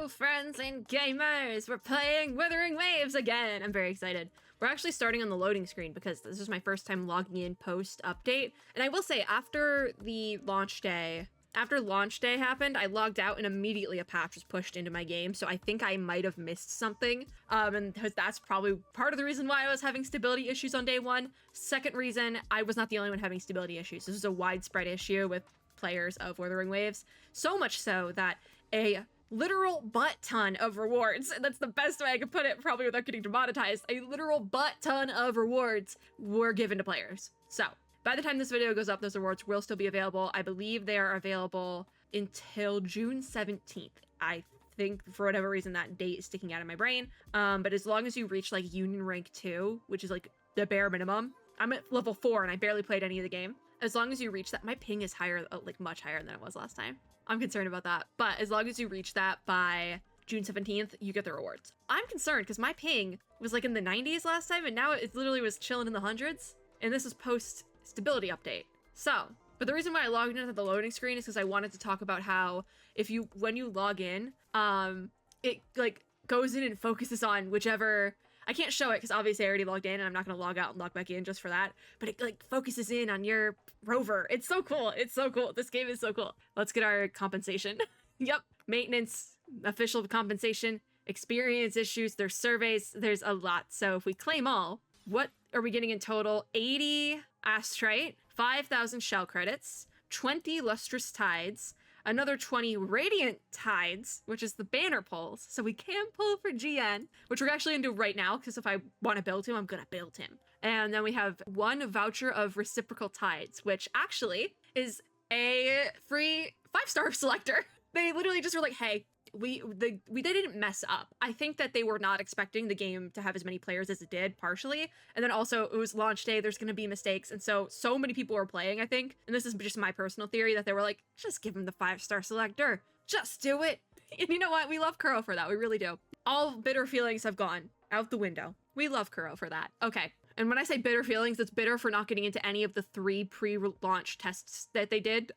Hello, friends and gamers! We're playing Wuthering Waves again! I'm very excited. We're actually starting on the loading screen because this is my first time logging in post-update. And I will say, after launch day happened, I logged out and immediately a patch was pushed into my game, so I think I might have missed something. And that's probably part of the reason why I was having stability issues on day one. Second reason, I was not the only one having stability issues. This is a widespread issue with players of Wuthering Waves. So much so that a literal butt ton of rewards, and that's the best way I could put it, probably without getting demonetized, a literal butt ton of rewards were given to players. So by the time this video goes up, those rewards will still be available. I believe they are available until June 17th. I think for whatever reason that date is sticking out of my brain. But as long as you reach like Union Rank 2, which is like the bare minimum, I'm at level 4 and I barely played any of the game. As long as you reach that, my ping is higher, like much higher than it was last time. I'm concerned about that. But as long as you reach that by June 17th, you get the rewards. I'm concerned because my ping was like in the 90s last time and now it literally was chilling in the hundreds. And this is post stability update. So, but the reason why I logged into the loading screen is because I wanted to talk about how when you log in, it like goes in and focuses on whichever, I can't show it because obviously I already logged in and I'm not going to log out and log back in just for that, but it like focuses in on your rover. It's so cool. It's so cool. This game is so cool. Let's get our compensation. Yep. Maintenance, official compensation, experience issues, there's surveys, there's a lot. So if we claim all, what are we getting in total? 80 astrite, 5,000 shell credits, 20 lustrous tides, another 20 radiant tides, which is the banner pulls. So we can pull for GN, which we're actually gonna do right now, because if I want to build him, I'm gonna build him. And then we have 1 voucher of reciprocal tides, which actually is a free 5-star selector. They literally just were like, hey, we didn't mess up. I think that they were not expecting the game to have as many players as it did, partially. And then also it was launch day, there's gonna be mistakes. And so many people were playing, I think. And this is just my personal theory that they were like, just give him the 5-star selector. Just do it. And you know what? We love Kuro for that. We really do. All bitter feelings have gone out the window. We love Kuro for that. Okay. And when I say bitter feelings, it's bitter for not getting into any of the 3 pre-launch tests that they did.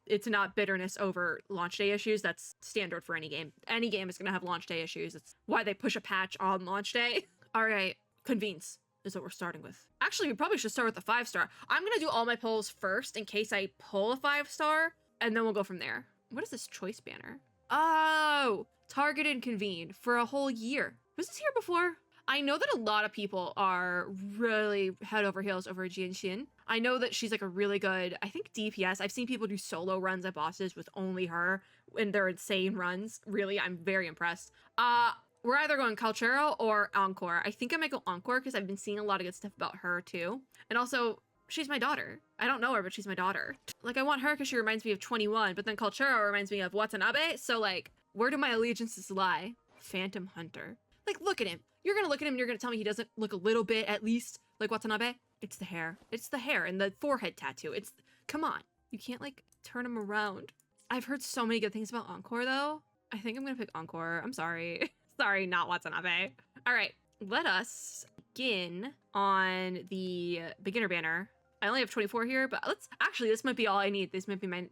It's not bitterness over launch day issues. That's standard for any game. Any game is going to have launch day issues. It's why they push a patch on launch day. All right, convenes is what we're starting with. Actually, we probably should start with the 5-star. I'm going to do all my polls first in case I pull a 5-star, and then we'll go from there. What is this choice banner? Oh, target and convene for a whole year. Was this here before? I know that a lot of people are really head over heels over Genshin. I know that she's like a really good, I think, DPS. I've seen people do solo runs at bosses with only her, and they're insane runs. Really, I'm very impressed. We're either going Cultura or Encore. I think I might go Encore because I've been seeing a lot of good stuff about her too. And also, she's my daughter. I don't know her, but she's my daughter. Like, I want her because she reminds me of 21, but then Cultura reminds me of Watanabe. So like, where do my allegiances lie? Phantom Hunter. Like, look at him. You're gonna look at him and you're gonna tell me he doesn't look a little bit, at least, like Watanabe? It's the hair. It's the hair and the forehead tattoo. Come on. You can't, like, turn him around. I've heard so many good things about Encore, though. I think I'm gonna pick Encore. I'm sorry. Sorry, not Watanabe. All right, let us begin on the beginner banner. I only have 24 here, but actually, this might be all I need. This might be my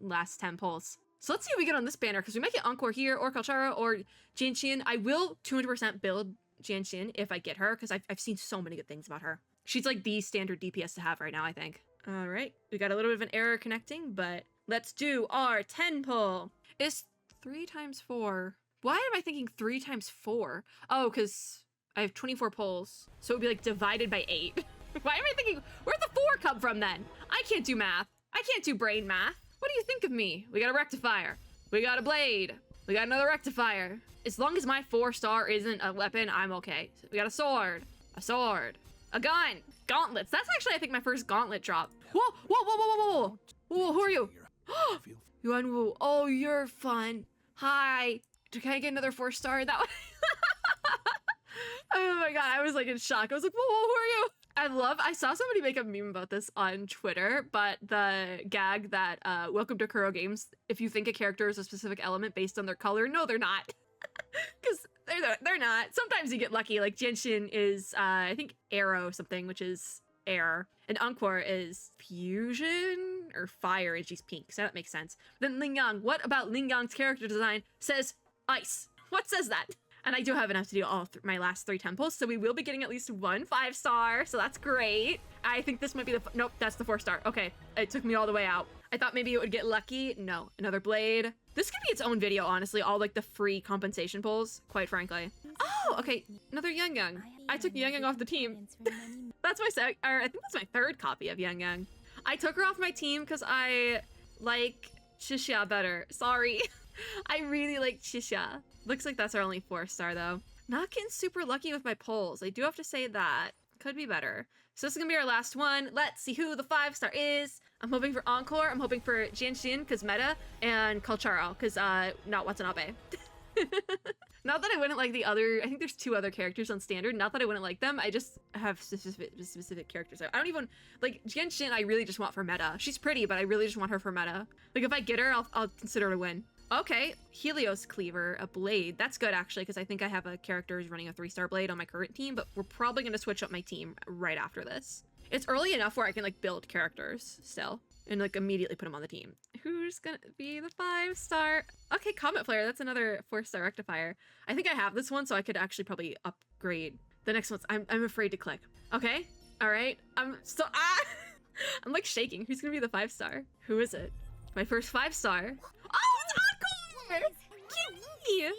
last 10 pulls. So let's see what we get on this banner, because we might get Encore here, or Cultura, or Genshin. I will 200% build Genshin if I get her, because I've seen so many good things about her. She's like the standard DPS to have right now, I think. All right, we got a little bit of an error connecting, but let's do our 10 pull. It's 3 times 4. Why am I thinking 3 times 4? Oh, because I have 24 pulls, so it would be like divided by 8. Why am I thinking, where'd the 4 come from then? I can't do math. I can't do brain math. What do you think of me? We got a rectifier. We got a blade. We got another rectifier. As long as my 4-star isn't a weapon, I'm okay. So we got a sword, a gun, gauntlets. That's actually, I think, my first gauntlet drop. Whoa, whoa, whoa, whoa, whoa, whoa. Whoa, who are you? Yuanwu. Oh, you're fun. Hi. Can I get another 4-star? That one. Oh my god, I was like in shock. I was like, whoa, whoa, who are you? I saw somebody make a meme about this on Twitter, but the gag that, welcome to Kuro Games, if you think a character is a specific element based on their color, no, they're not. Because they're not. Sometimes you get lucky, like Genshin is, I think, Arrow something, which is air, and Encore is fusion or fire, and she's pink, so that makes sense. Then Lingyang, what about Lingyang's character design says Ice. What says that? And I do have enough to do all my last 3 temples, so we will be getting at least 1 5-star, so that's great. I think this might be the... Nope, that's the 4-star. Okay, it took me all the way out. I thought maybe it would get lucky. No, another blade. This could be its own video, honestly, all like the free compensation pulls, quite frankly. Oh, okay, another Yang Yang. I took Yang Yang off the team. That's my I think that's my 3rd copy of Yang Yang. I took her off my team because I like Xixia better. Sorry. I really like Xixia. Looks like that's our only 4-star though. Not getting super lucky with my polls. I do have to say that. Could be better. So this is gonna be our last one. Let's see who the 5-star is. I'm hoping for Encore. I'm hoping for Genshin, because meta, and Culcharo, because not Watanabe. Not that I wouldn't like the other, I think there's 2 other characters on standard. Not that I wouldn't like them, I just have specific characters. I don't even, like Genshin I really just want for meta. She's pretty, but I really just want her for meta. Like if I get her, I'll consider it a win. Okay, Helios Cleaver, a blade. That's good actually, because I think I have a character who's running a 3-star blade on my current team, but we're probably gonna switch up my team right after this. It's early enough where I can like build characters still and like immediately put them on the team. Who's gonna be the 5-star? Okay, Comet Flare, that's another 4-star rectifier. I think I have this one, so I could actually probably upgrade. The next one's, I'm afraid to click. Okay, all right, I'm like shaking. Who's gonna be the 5-star? Who is it? My first 5-star. Oh, it's Encore! Yay,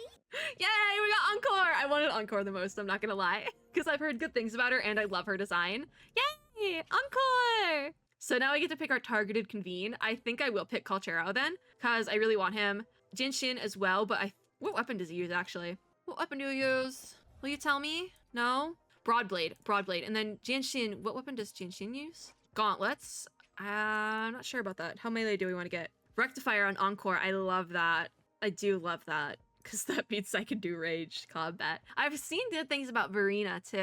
we got Encore! I wanted Encore the most, I'm not gonna lie, because I've heard good things about her and I love her design. Yay, Encore! So now we get to pick our targeted convene. I think I will pick Culcharo then, because I really want him. Genshin as well, but what weapon does he use actually? What weapon do you use? Will you tell me? No? Broadblade. And then Genshin, what weapon does Genshin use? Gauntlets. I'm not sure about that. How melee do we want to get? Rectifier on Encore. I love that. I do love that, because that means I can do ranged combat. I've seen good things about Verena too.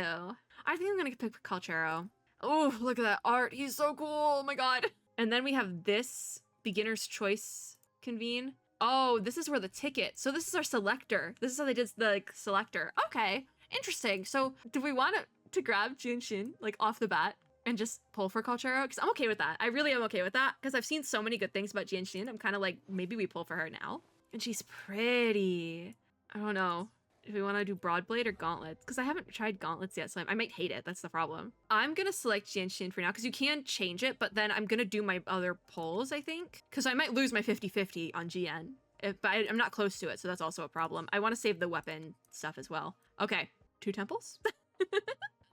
I think I'm gonna pick Culcharo. Oh, look at that art. He's so cool. Oh my god. And then we have this beginner's choice convene. Oh, this is where the ticket. So this is our selector. This is how they did the like, selector. Okay, interesting. So do we want to grab Genshin like off the bat and just pull for Culcharo? Because I'm okay with that. I really am okay with that, because I've seen so many good things about Genshin. I'm kind of like, maybe we pull for her now. And she's pretty. I don't know if we want to do Broadblade or Gauntlets, because I haven't tried Gauntlets yet, so I might hate it. That's the problem. I'm gonna select Genshin for now, because you can change it, but then I'm gonna do my other polls, I think, because I might lose my 50-50 on GN. But I'm not close to it, so that's also a problem. I want to save the weapon stuff as well. Okay, 2 temples.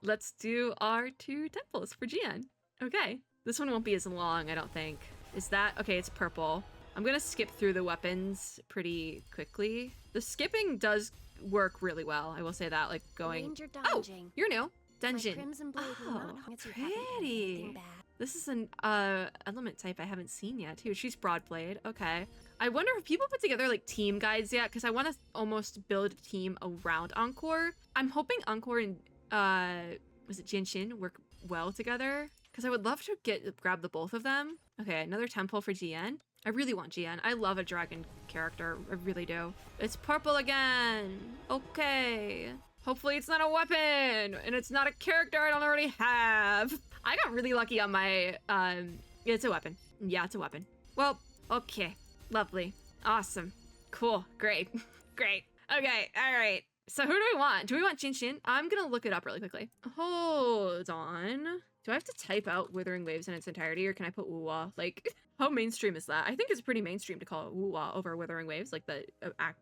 Let's do our 2 temples for GN. Okay, this one won't be as long, I don't think. Is that, okay, it's purple. I'm gonna skip through the weapons pretty quickly. The skipping does work really well, I will say that, like going, oh, you're new. Dungeon. Oh, pretty. This is an element type I haven't seen yet too. She's Broadblade, okay. I wonder if people put together like team guides yet, because I want to almost build a team around Encore. I'm hoping Encore and was it Genshin work well together, because I would love to grab the both of them. Okay, another temple for GN. I really want GN. I love a dragon character, I really do. It's purple again. Okay. Hopefully it's not a weapon and it's not a character I don't already have. I got really lucky on my, it's a weapon. Yeah, it's a weapon. Well, okay. Lovely. Awesome. Cool. Great. Great. Okay. All right. So who do we want? Do we want Genshin? I'm gonna look it up really quickly. Hold on. Do I have to type out Wuthering Waves in its entirety, or can I put Wuwa? Like, how mainstream is that? I think it's pretty mainstream to call it Wuwa over Wuthering Waves, like the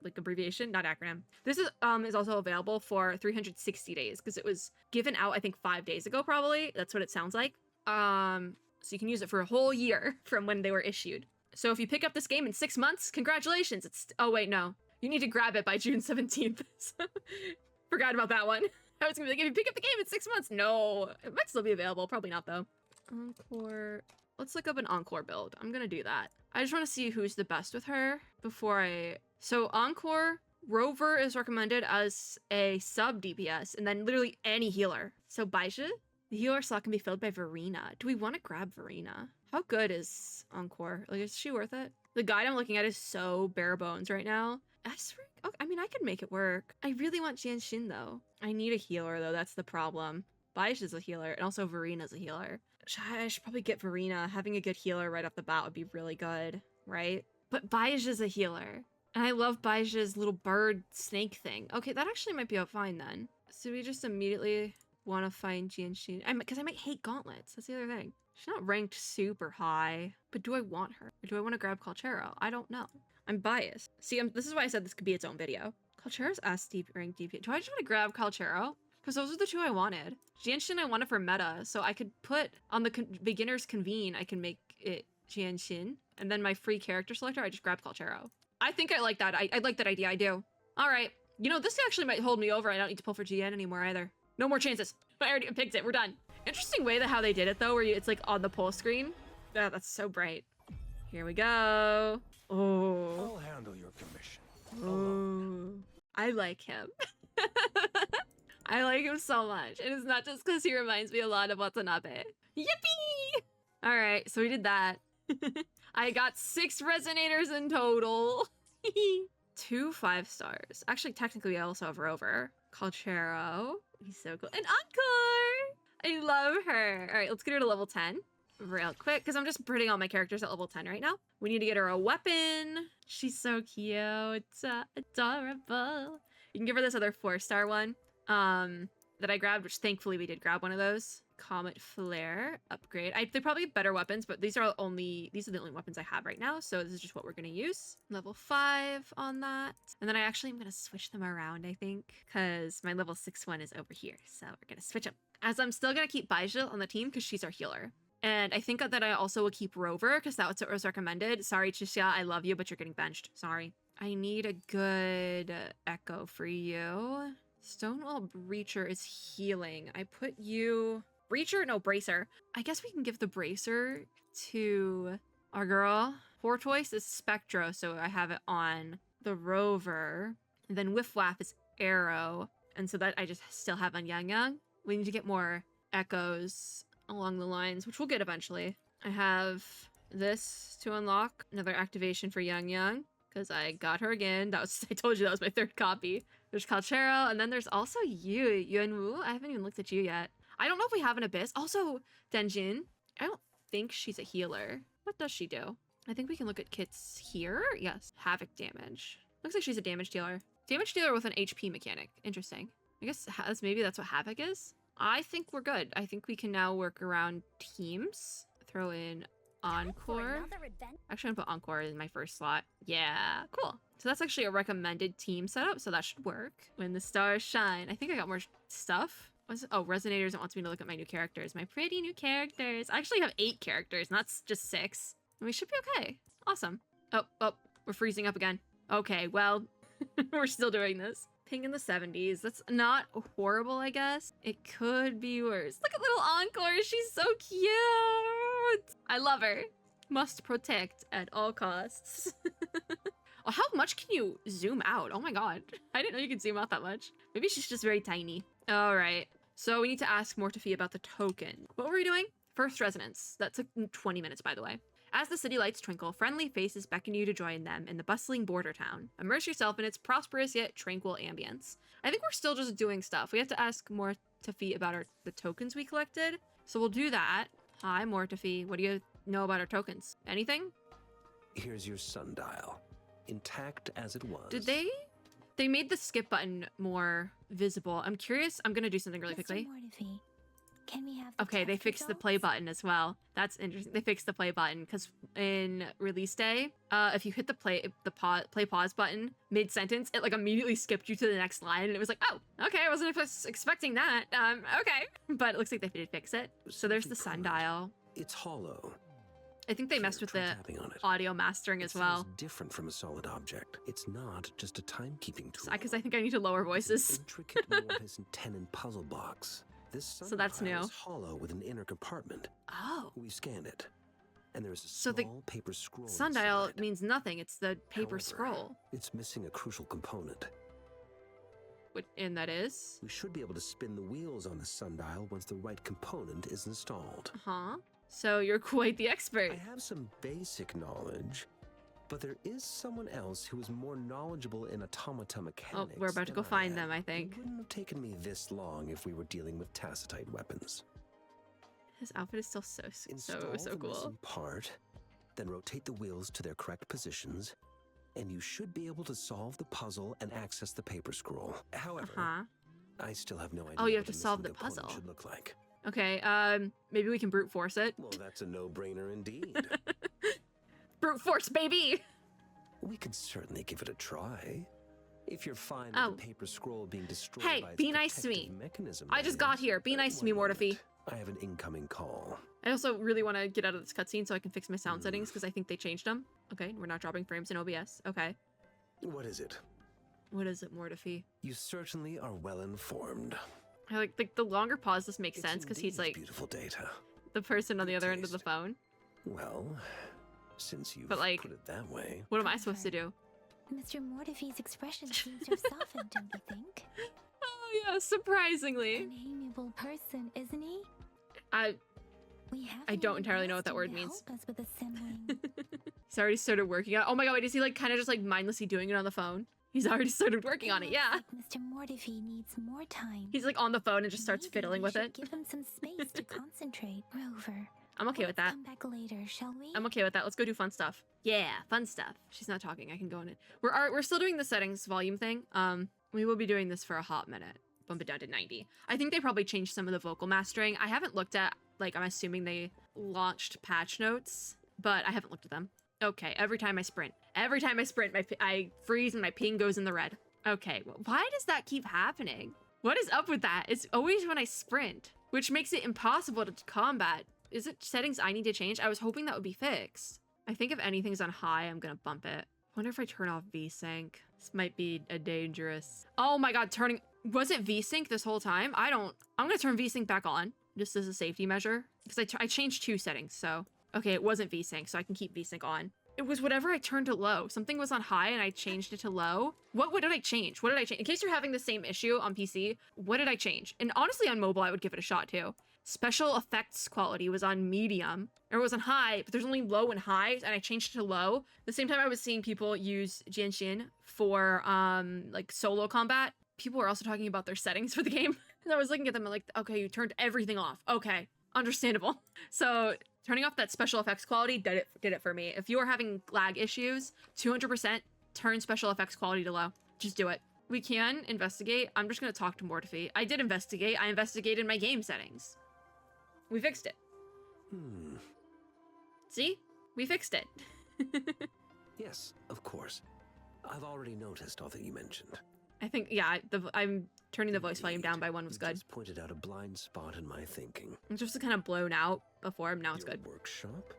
like abbreviation, not acronym. This is also available for 360 days, because it was given out I think 5 days ago probably. That's what it sounds like. So you can use it for a whole year from when they were issued. So if you pick up this game in 6 months, congratulations. It's, oh wait, no. You need to grab it by June 17th. Forgot about that one. I was gonna be like, if you pick up the game in 6 months, no. It might still be available, probably not though. Encore, let's look up an Encore build. I'm gonna do that. I just wanna see who's the best with her before so Encore, Rover is recommended as a sub DPS, and then literally any healer. So Baisha, the healer slot can be filled by Verena. Do we wanna grab Verena? How good is Encore? Like, is she worth it? The guide I'm looking at is so bare bones right now. Oh, I mean, I could make it work. I really want Genshin though. I need a healer though, that's the problem. Baish is a healer, and also Verena's a healer. I should probably get Verena. Having a good healer right off the bat would be really good, right? But Baish is a healer, And I love Baija's little bird snake thing. Okay, that actually might be fine then. So we just immediately want to find Genshin. Because I might hate gauntlets. That's the other thing. She's not ranked super high. But do I want her? Or do I want to grab Calchero? I don't know. I'm biased. See, this is why I said this could be its own video. Calchero's S deep rank DP. Do I just want to grab Calchero? Because those are the two I wanted. Genshin I wanted for meta. So I could put on the beginner's convene, I can make it Genshin. And then my free character selector, I just grab Calchero. I think I like that. I like that idea. I do. All right. You know, this actually might hold me over. I don't need to pull for GN anymore either. No more chances. I already picked it. We're done. Interesting way how they did it though, where it's like on the pull screen. Yeah, that's so bright. Here we go. Oh. I'll handle your commission. Oh. I like him. I like him so much. And it's not just because he reminds me a lot of Watanabe. Yippee! All right, so we did that. I got 6 resonators in total. 2 5-stars. Actually, technically, I also have Rover. Calchero. He's so cool. And Encore! I love her. All right, let's get her to level 10 real quick, because I'm just putting all my characters at level 10 right now. We need to get her a weapon. She's so cute. Adorable. You can give her this other 4-star one that I grabbed, which thankfully we did grab one of those. Comet Flare upgrade. They're probably better weapons, but these are the only weapons I have right now, so this is just what we're gonna use. Level 5 on that, and then I actually am gonna switch them around, I think, because my level 6 one is over here, so we're gonna switch them. As I'm still gonna keep Baizhi on the team because she's our healer, and I think that I also will keep Rover because that's what was recommended. Sorry, Chixia, I love you, but you're getting benched. Sorry. I need a good echo for you. Stonewall Breacher is healing. I put you... Breacher? No, Bracer. I guess we can give the Bracer to our girl. Fortoise is Spectro, so I have it on the Rover. And then Whiff Waff is Arrow. And so that I just still have on Yang Yang. We need to get more echoes along the lines, which we'll get eventually. I have this to unlock. Another activation for Yang Yang, because I got her again. I told you that was my 3rd copy. There's Calchero, and then there's also you, Yuanwu. I haven't even looked at you yet. I don't know if we have an Abyss. Also, Denjin. I don't think she's a healer. What does she do? I think we can look at kits here. Yes. Havoc damage. Looks like she's a damage dealer. Damage dealer with an HP mechanic. Interesting. I guess maybe that's what Havoc is. I think we're good. I think we can now work around teams. Throw in Encore. Actually, I'm gonna put Encore in my first slot. Yeah, cool. So that's actually a recommended team setup, so that should work. When the stars shine. I think I got more stuff. Oh, Resonators, it wants me to look at my new characters. My pretty new characters. I actually have 8 characters, not just 6. And we should be okay. Awesome. Oh, we're freezing up again. Okay, well, we're still doing this. Ping in the 70s. That's not horrible, I guess. It could be worse. Look at little Encore. She's so cute. I love her. Must protect at all costs. Oh, how much can you zoom out? Oh my god. I didn't know you could zoom out that much. Maybe she's just very tiny. All right. So we need to ask Mortifi about the token. What were we doing? First resonance. That took 20 minutes, by the way. As the city lights twinkle, friendly faces beckon you to join them in the bustling border town. Immerse yourself in its prosperous yet tranquil ambience. I think we're still just doing stuff. We have to ask Mortifi about the tokens we collected. So we'll do that. Hi, Mortifi. What do you know about our tokens? Anything? Here's your sundial. Intact as it was. Did they? They made the skip button more visible. I'm curious. I'm gonna do something really quickly. Mortifi, can we have Okay, they fixed the play button as well. That's interesting. They fixed the play button because in release day, if you hit the play pause button mid-sentence, it like immediately skipped you to the next line, and it was like, oh, okay, I wasn't expecting that. Okay, but it looks like they did fix it. So there's the sundial. It's hollow. I think they messed with the audio mastering as well. It's different from a solid object. It's not just a timekeeping tool. Because I think I need to lower voices. Intricate mortise and tenon puzzle box. This so that's new. Is hollow with an inner compartment. Oh. We scanned it, and there's a small paper scroll. Sundial inside. means nothing. It's the paper However, scroll. It's missing a crucial component. And that is? We should be able to spin the wheels on the sundial once the right component is installed. Uh-huh. So you're quite the expert. I have some basic knowledge, but there is someone else who is more knowledgeable in automata mechanics. Oh, we're about to go find them, I think. It wouldn't have taken me this long if we were dealing with tacitite weapons. His outfit is still so Install the cool. missing part, then rotate the wheels to their correct positions, and you should be able to solve the puzzle and access the paper scroll. However, I still have no idea Oh, you have what to a solve the missing component puzzle. should look like. Okay, maybe we can brute force it. Well, that's a no-brainer indeed. Brute force, baby! We can certainly give it a try. If you're fine Oh. with the paper scroll being destroyed Hey, by its be nice to protective me. mechanism, I just that got is. here. Be nice to me, One Mortify. moment. I have an incoming call. I also really want to get out of this cutscene so I can fix my sound settings because I think they changed them. Okay, we're not dropping frames in OBS. Okay. What is it? What is it, Mortify? You certainly are well informed. I like the longer pause this makes It's sense because he's indeed like beautiful data. the person on the Good other end of the taste. phone. Well, since you've But, like, put it that way. What am I supposed to do? Mr. Mortify's expression seems to have softened, don't you think? Oh yeah, surprisingly. An amiable person, isn't he? I We have I don't entirely know what that word to means. help us with assembling. he's already started working on it. Oh my god, wait, is he like kind of just like mindlessly doing it on the phone? He's already started working on it, yeah. Like Mr. Mortify needs more time. He's like on the phone and just starts Maybe fiddling we with should it. Give him some space to concentrate. Rover. I'm okay with that. let's Come back later, shall we? I'm okay with that. Let's go do fun stuff. Yeah, fun stuff. She's not talking. I can go in it. We're still doing the settings volume thing. We will be doing this for a hot minute. Bump it down to 90. I think they probably changed some of the vocal mastering. I haven't looked at, like, I'm assuming they launched patch notes, but I haven't looked at them. Okay, every time I sprint, I freeze and my ping goes in the red. Okay, well, why does that keep happening? What is up with that? It's always when I sprint, which makes it impossible to combat. Is it settings I need to change? I was hoping that would be fixed. I think if anything's on high, I'm gonna bump it. Wonder if I turn off VSync. This might be a dangerous. Oh my god, was it VSync this whole time? I'm gonna turn VSync back on, just as a safety measure. Because I changed 2 settings, so. Okay, it wasn't VSync, so I can keep VSync on. It was whatever I turned to low. Something was on high and I changed it to low. What did I change? What did I change? In case you're having the same issue on PC, what did I change? And honestly, on mobile, I would give it a shot too. Special effects quality was on medium, or it was on high, but there's only low and high, and I changed it to low. The same time I was seeing people use Genshin for like solo combat, people were also talking about their settings for the game. And I was looking at them and like, okay, you turned everything off. Okay, understandable. So turning off that special effects quality did it for me. If you are having lag issues, 200% turn special effects quality to low. Just do it. We can investigate. I'm just gonna talk to Mortify. I did investigate. I investigated my game settings. We fixed it. See? We fixed it. Yes, of course. I've already noticed all that you mentioned. I think, yeah, I'm turning the voice volume down by 1 was You good. just pointed out a blind spot in my thinking. It's just kind of blown out before, now it's Your good. workshop?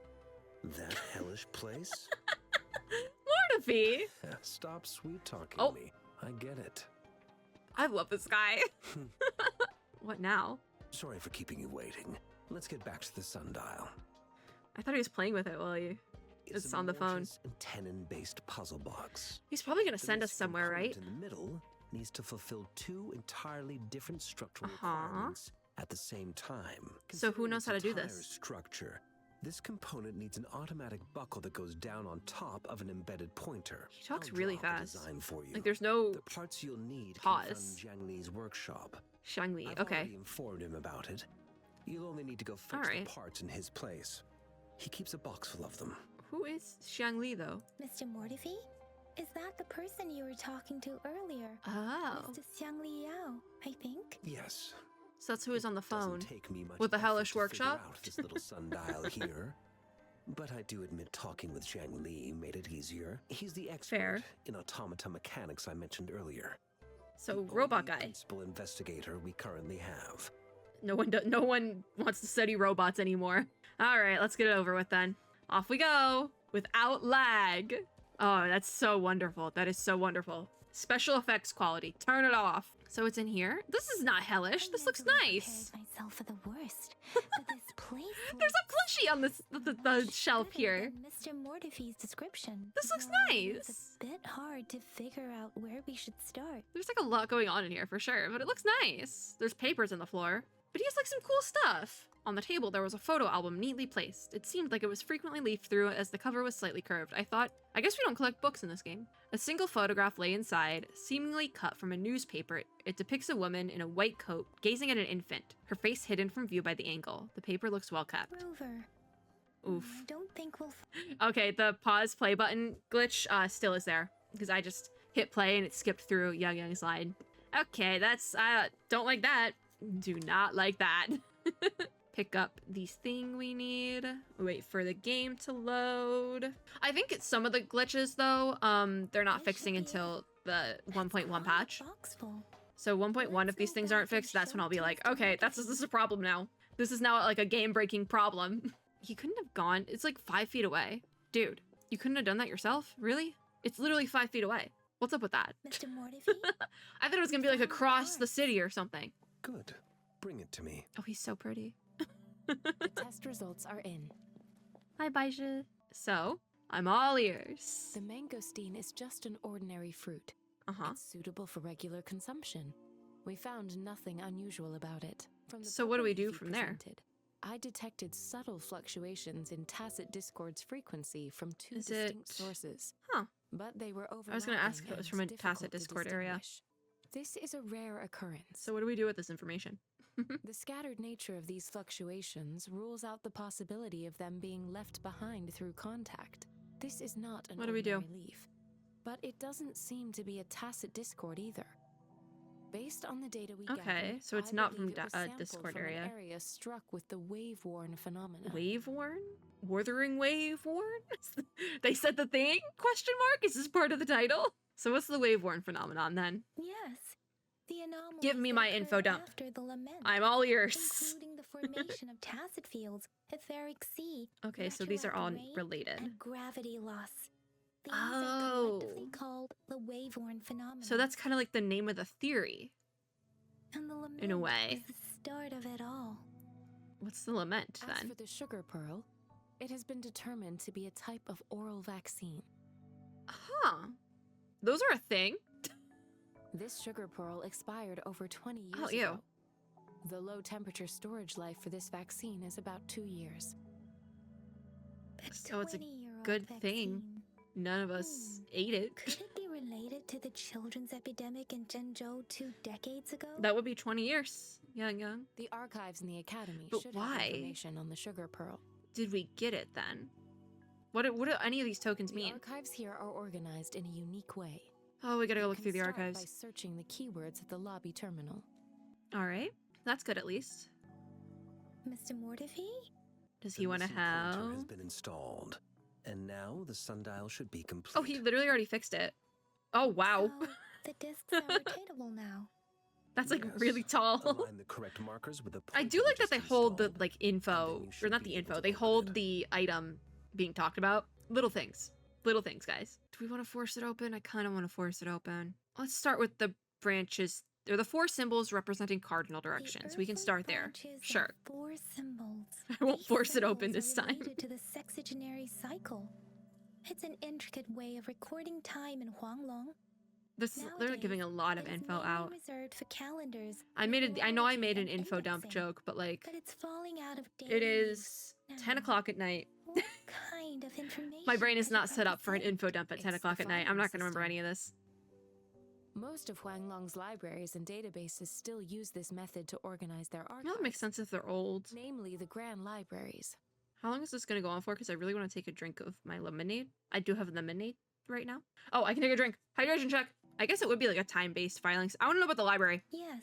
That hellish place? Mortify! Stop sweet-talking Oh. me. I get it. I love this guy. What now? Sorry for keeping you waiting. Let's get back to the sundial. I thought he was playing with it while he... It's on the phone. amorphous and tenon-based puzzle box. He's probably gonna The send us missing somewhere, right? component in the middle needs to fulfill 2 entirely different structural Uh-huh. requirements at the same time. So who Considering knows its how to do entire this? Structure. This component needs an automatic buckle that goes down on top of an embedded pointer. He talks I'll really draw up a fast. design for you. Like, there's no The parts you'll need pause. come from Jiang Li's workshop. Shangli. I've Okay. already informed him about it. You'll only need to go fix Alright. the parts in his place. He keeps a box full of them. Who is Shangli, though? Mr. Mortify? Is that the person you were talking to earlier? Oh. Mr. Xiangli Yao, I think. Yes. So that's who is on the phone. Doesn't take me much With the effort hellish to figure workshop? out this little sundial here. But I do admit talking with Jiang Li made it easier. He's the expert Fair. in automata mechanics I mentioned earlier. So, The robot only guy. principal investigator we currently have. No one wants to study robots anymore. All right, let's get it over with then. Off we go without lag. Oh, that's so wonderful. That is so wonderful. Special effects quality. Turn it off. So it's in here. This is not hellish. I This looks mentally nice. prepared myself for the worst. But this place There's a plushie on this the shelf better here. than Mr. Mortify's description. This looks Though nice. It's a bit hard to figure out where we should start. There's like a lot going on in here for sure, but it looks nice. There's papers on the floor, but he has like some cool stuff. On the table, there was a photo album neatly placed. It seemed like it was frequently leafed through as the cover was slightly curved. I thought, I guess we don't collect books in this game. A single photograph lay inside, seemingly cut from a newspaper. It depicts a woman in a white coat, gazing at an infant, her face hidden from view by the angle. The paper looks well kept. Rover, Oof. I don't think we'll. Okay, the pause play button glitch still is there because I just hit play and it skipped through Young's line. Okay, that's don't like that. Do not like that. Pick up the thing we need. Wait for the game to load. I think it's some of the glitches though, they're not fixing until the 1.1 patch. So 1.1, if these things aren't fixed, that's when I'll be like, okay, this is a problem now. This is now like a game-breaking problem. He couldn't have gone. It's like 5 feet away. Dude, you couldn't have done that yourself? Really? It's literally 5 feet away. What's up with that? Mr. Mortifi? I thought it was gonna be like across the city or something. Good. Bring it to me. Oh, he's so pretty. The test results are in. Hi, Baisha. So, I'm all ears. The mangosteen is just an ordinary fruit. Uh-huh. It's suitable for regular consumption. We found nothing unusual about it. From the So what do we do properties you from there? presented, I detected subtle fluctuations in tacit discord's frequency from two Is distinct it- sources. Huh. But they were overlapping. I was gonna ask if it was and from a difficult tacit to Discord area. distinguish. This is a rare occurrence. So what do we do with this information? The scattered nature of these fluctuations rules out the possibility of them being left behind through contact. This is not an What do we do? ordinary leaf, but it doesn't seem to be a tacit discord either. Based on the data we Okay, gathered, so it's I not believe from it was a sampled Discord from area. An area struck with the wave-worn phenomenon. Wave-worn? Wuthering wave-worn? They said the thing? Question mark? Is this part of the title? So what's the wave-worn phenomenon then? Yes. The anomalies Give me that my occur info dump. After the lament, I'm all ears. including the formation of tacit fields, etheric sea, Okay, so these are all retrorate related. and gravity loss. These Oh. are collectively called the wave-worn phenomenon. So that's kind of like the name of the theory. and the lament in a way. is the start of it all. What's the lament As then? for the sugar pearl, it has been determined to be a type of oral vaccine. Huh. Those are a thing? This sugar pearl expired over 20 years Oh, ew. ago. The low temperature storage life for this vaccine is about 2 years. So it's a 20-year-old good thing. vaccine. None of us ate it. Could it be related to the children's epidemic in Zhengzhou 2 decades ago? That would be 20 years. Young. The archives in the academy But should why? have information on the sugar pearl. Did we get it then? What do any of these tokens The mean? archives here are organized in a unique way. Oh, we gotta go You look can through the start archives. by searching the keywords at the lobby terminal. Alright. That's good at least. Mr. Mortifi? Does The he want to missing pointer have... has been installed, and now the sundial should be complete. Oh, he literally already fixed it. Oh, wow. So, the discs are rotatable now. That's like Yes. really tall. Align the correct markers with the I pointer do like that just they hold the installed, like info, and then you or should not be the able info. to They open hold it. the item being talked about. Little things, guys. Do we want to force it open? I kind of want to force it open. Let's start with the branches. They're the 4 symbols representing cardinal The directions. We can earthly start there. branches Sure. are 4 symbols. I won't These force it open symbols this are time. related to the sexagenary cycle. It's an intricate way of recording time in Huanglong. They're giving a lot of Nowadays, it is info mainly out. reserved for calendars, I know I numerology, made an and info dump indexing, joke, but like but it's falling out of date. it is 10 o'clock at night. What kind of information? My brain is could it not set up for an represent? info dump at 10 It's o'clock the at night. I'm not going to filing remember system. any of this. Most of Huanglong's libraries and databases still use this method to organize their archives. Well, that makes sense if they're old. Namely, the grand libraries. How long is this going to go on for? Because I really want to take a drink of my lemonade. I do have lemonade right now. Oh, I can take a drink. Hydration check. I guess it would be like a time-based filing. I want to know about the library. Yes,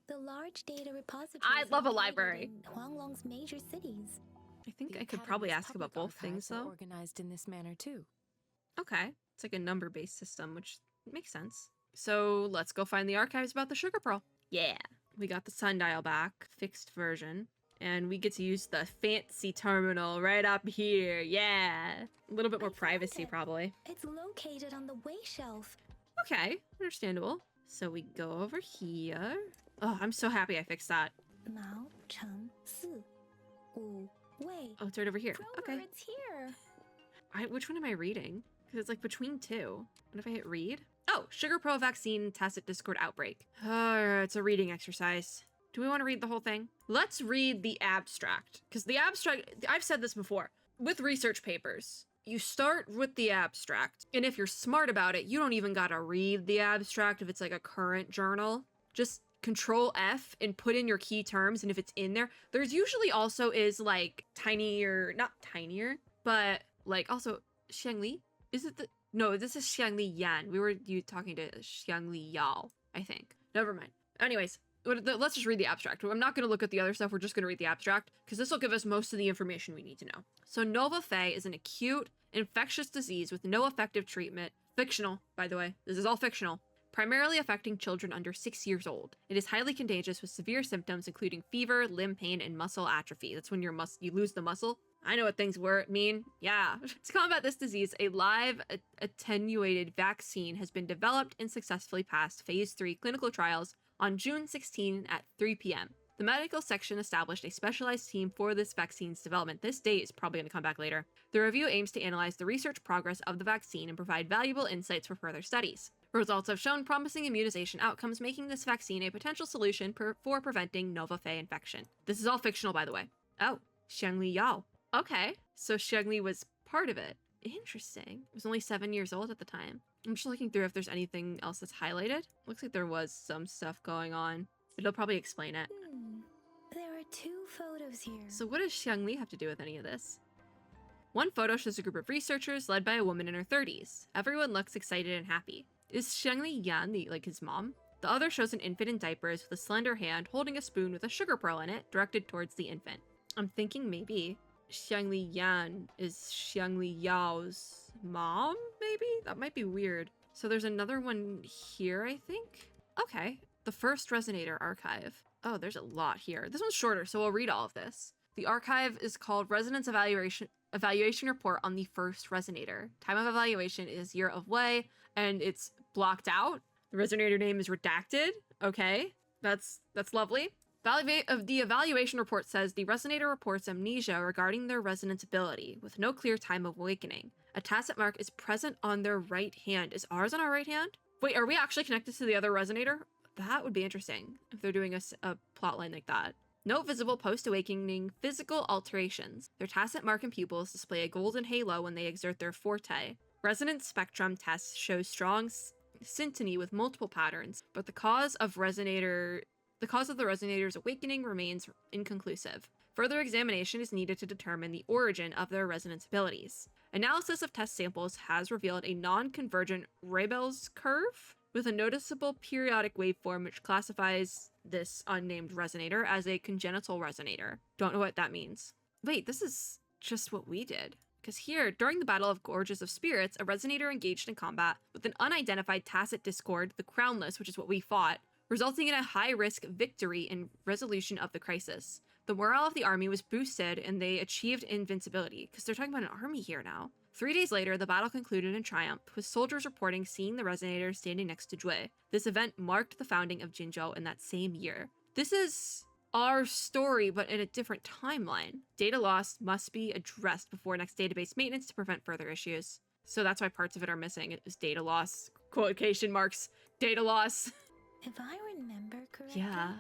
the large data repositories. I love a located library. in Huanglong's major cities. I think The I could probably Academy's ask about public both things, archives are though. organized in this manner too. Okay. It's like a number-based system, which makes sense. So let's go find the archives about the sugar pearl. Yeah. We got the sundial back, fixed version. And we get to use the fancy terminal right up here. Yeah. A little bit more I found privacy, it. probably. It's located on the way shelf. Okay. Understandable. So we go over here. Oh, I'm so happy I fixed that. Mao Cheng Si Wu Wei. Oh, it's right over here. Grover, Okay. it's here. Which one am I reading? Because it's like between 2. What if I hit read? Oh, Sugar Pearl Vaccine Tacit Discord Outbreak. It's a reading exercise. Do we want to read the whole thing? Let's read the abstract. Because the abstract, I've said this before, with research papers, you start with the abstract. And if you're smart about it, you don't even gotta read the abstract if it's like a current journal. Just Control F and put in your key terms, and if it's in there, there's usually also is like tinier, not tinier, but like also Xiangli. Is it the no? This is Xiangli Yan. We were talking to Xiangli Yao, I think. Never mind. Anyways, let's just read the abstract. I'm not going to look at the other stuff. We're just going to read the abstract because this will give us most of the information we need to know. So Nova Fae is an acute infectious disease with no effective treatment. Fictional, by the way. This is all fictional. Primarily affecting children under 6 years old. It is highly contagious with severe symptoms including fever, limb pain, and muscle atrophy. That's when you lose the muscle. I know what things mean. Yeah. To combat this disease, a live attenuated vaccine has been developed and successfully passed phase 3 clinical trials on June 16 at 3 p.m. The medical section established a specialized team for this vaccine's development. This date is probably going to come back later. The review aims to analyze the research progress of the vaccine and provide valuable insights for further studies. Results have shown promising immunization outcomes, making this vaccine a potential solution for preventing Nova Fae infection. This is all fictional, by the way. Oh, Xiangli Yao. Okay, so Xiangli was part of it. Interesting. It was only 7 years old at the time. I'm just looking through if there's anything else that's highlighted. Looks like there was some stuff going on. It'll probably explain it. There are 2 photos here. So what does Xiangli have to do with any of this? One photo shows a group of researchers led by a woman in her 30s. Everyone looks excited and happy. Is Xiangli Yan his mom? The other shows an infant in diapers with a slender hand holding a spoon with a sugar pearl in it, directed towards the infant. I'm thinking maybe Xiangli Yan is Xiangli Yao's mom, maybe? That might be weird. So there's another one here, I think? Okay. The first Resonator archive. Oh, there's a lot here. This one's shorter, so we'll read all of this. The archive is called Resonance Evaluation Report on the First Resonator. Time of evaluation is year of Wei, and it's blocked out. The Resonator name is redacted. Okay, that's lovely. The evaluation report says the Resonator reports amnesia regarding their resonance ability, with no clear time of awakening. A tacit mark is present on their right hand. Is ours on our right hand? Wait, are we actually connected to the other Resonator? That would be interesting if they're doing a plotline like that. No visible post-awakening physical alterations. Their tacit mark and pupils display a golden halo when they exert their forte. Resonance spectrum tests show strong syntony with multiple patterns, but the cause of the Resonator's awakening remains inconclusive. Further examination is needed to determine the origin of their resonance abilities. Analysis of test samples has revealed a non-convergent Rabel's curve with a noticeable periodic waveform which classifies this unnamed Resonator as a congenital Resonator. Don't know what that means. Wait, this is just what we did. Because here, during the Battle of Gorges of Spirits, a Resonator engaged in combat with an unidentified tacit discord, the Crownless, which is what we fought, resulting in a high-risk victory in resolution of the crisis. The morale of the army was boosted and they achieved invincibility, because they're talking about an army here now. 3 days later, the battle concluded in triumph, with soldiers reporting seeing the Resonator standing next to Jue. This event marked the founding of Jinzhou in that same year. This is our story, but in a different timeline. Data loss must be addressed before next database maintenance to prevent further issues. So that's why parts of it are missing. It is data loss. Quotation marks. Data loss. If I remember correctly, Yeah.